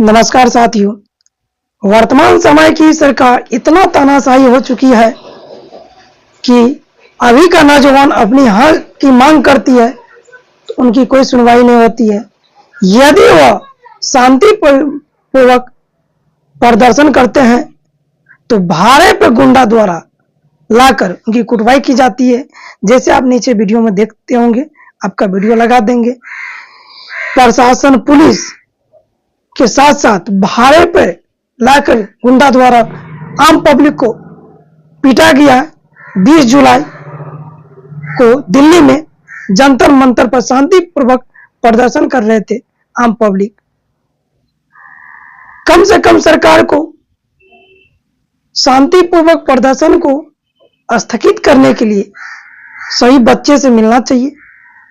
नमस्कार साथियों। वर्तमान समय की सरकार इतना तानाशाही हो चुकी है कि अभी का नौजवान अपनी हक की मांग करती है तो उनकी कोई सुनवाई नहीं होती है। यदि वह शांतिपूर्वक प्रदर्शन करते हैं तो भारे पे गुंडा द्वारा लाकर उनकी कुटवाई की जाती है। जैसे आप नीचे वीडियो में देखते होंगे, आपका वीडियो लगा देंगे। प्रशासन पुलिस के साथ साथ भारे पे लाकर गुंडा द्वारा आम पब्लिक को पीटा गया। 20 जुलाई को दिल्ली में जंतर मंतर पर शांतिपूर्वक प्रदर्शन कर रहे थे आम पब्लिक। कम से कम सरकार को शांतिपूर्वक प्रदर्शन को स्थगित करने के लिए सही बच्चे से मिलना चाहिए,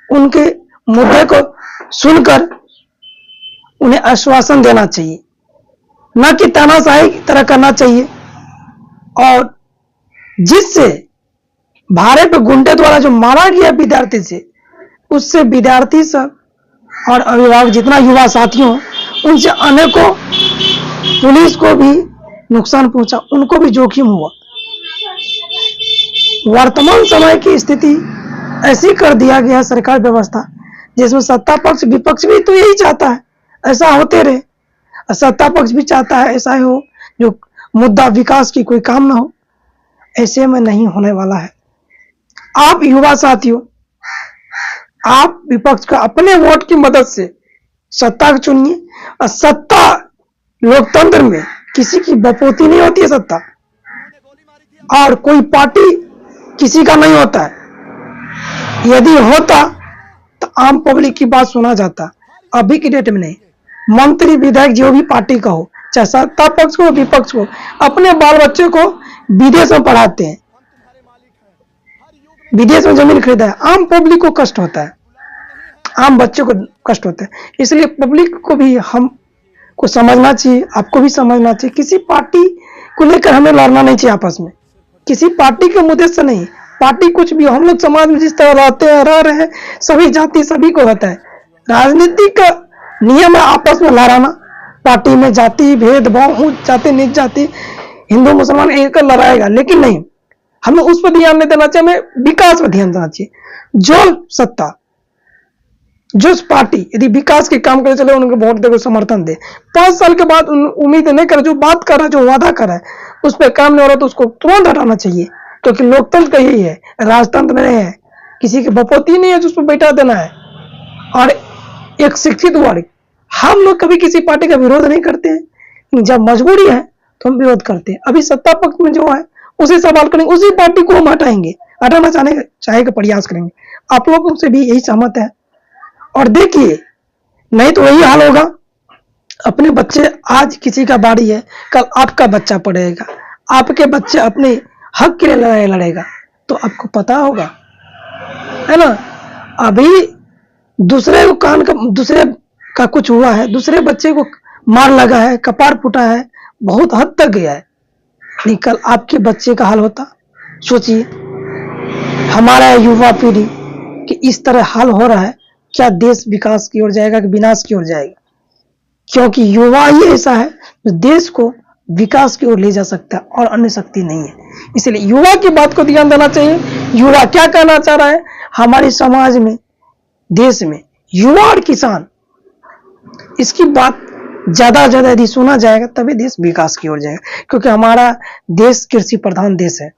उनके मुद्दे को सुनकर उन्हें आश्वासन देना चाहिए, न कि तानाशाही की तरह करना चाहिए। और जिससे भारे पे गुंडे द्वारा जो मारा गया विद्यार्थी से, उससे विद्यार्थी सब और अभिभावक जितना युवा साथियों, उनसे अनेकों पुलिस को भी नुकसान पहुंचा, उनको भी जोखिम हुआ। वर्तमान समय की स्थिति ऐसी कर दिया गया सरकार व्यवस्था, जिसमें सत्ता पक्ष विपक्ष भी तो यही चाहता है ऐसा होते रहे। सत्ता पक्ष भी चाहता है ऐसा ही हो, जो मुद्दा विकास की कोई काम ना हो। ऐसे में नहीं होने वाला है। आप युवा साथियों, आप विपक्ष का अपने वोट की मदद से सत्ता को चुनिए। और सत्ता लोकतंत्र में किसी की बपोती नहीं होती है सत्ता, और कोई पार्टी किसी का नहीं होता है। यदि होता तो आम पब्लिक की बात सुना जाता। अभी की डेट में नहीं। मंत्री विधायक जो भी पार्टी का हो, चाहे सत्ता पक्ष को विपक्ष को, अपने बाल बच्चे को विदेश में पढ़ाते हैं। विदेश में जमीन खरीदा है, आम पब्लिक को कष्ट होता है, आम बच्चे को कष्ट होता है। इसलिए पब्लिक को भी हमको समझना चाहिए, आपको भी समझना चाहिए। किसी पार्टी को लेकर हमें लड़ना नहीं चाहिए आपस में, किसी पार्टी के मुद्दे से नहीं। पार्टी कुछ भी, हम लोग समाज में जिस तरह रहते हैं, रह रहे हैं, सभी जाति सभी को होता है। राजनीति का नियम है आपस में लड़ाना। पार्टी में जाति भेदभाव, ऊंच जाति नीच जाति, हिंदू मुसलमान एक लड़ाएगा, लेकिन नहीं, हमें उस पर ध्यान नहीं देना चाहिए, हमें विकास पर ध्यान देना चाहिए। जो सत्ता, जो पार्टी यदि विकास के काम करे चले, उनको वोट दे, समर्थन दे। 5 साल के बाद उम्मीद नहीं करे, जो बात कर रहा है, जो वादा कर रहा है, उस पर काम नहीं हो रहा तो उसको तुरंत हटाना चाहिए। क्योंकि लोकतंत्र का यही है, राजतंत्र नहीं है। किसी की बपोती नहीं है जो उसको बैठा देना है। और एक शिक्षित वर्ग, हम लोग कभी किसी पार्टी का विरोध नहीं करते हैं, जब मजबूरी है तो हम विरोध करते हैं। अभी सत्ता पक्ष में जो है उसे सवाल करेंगे, उसी पार्टी को हम हटाएंगे, हटाना चाहे का प्रयास करेंगे। आप लोगों से भी यही सहमत है। और देखिए, नहीं तो वही हाल होगा। अपने बच्चे, आज किसी का बारी है, कल आपका बच्चा पढ़ेगा, आपके बच्चे अपने हक के लिए लड़ाई लड़ेगा, तो आपको पता होगा, है ना। अभी दूसरे का कुछ हुआ है, दूसरे बच्चे को मार लगा है, कपार फूटा है, बहुत हद तक गया है। नहीं, कल आपके बच्चे का हाल होता। सोचिए, हमारा युवा पीढ़ी कि इस तरह हाल हो रहा है, क्या देश विकास की ओर जाएगा कि विनाश की ओर जाएगा? क्योंकि युवा ही ऐसा है जो देश को विकास की ओर ले जा सकता है, और अन्य शक्ति नहीं है। इसलिए युवा की बात को ध्यान देना चाहिए। युवा क्या कहना चाह रहा है हमारे समाज में, देश में, युवा और किसान, इसकी बात ज्यादा यदि सुना जाएगा तभी देश विकास की ओर जाएगा। क्योंकि हमारा देश कृषि प्रधान देश है।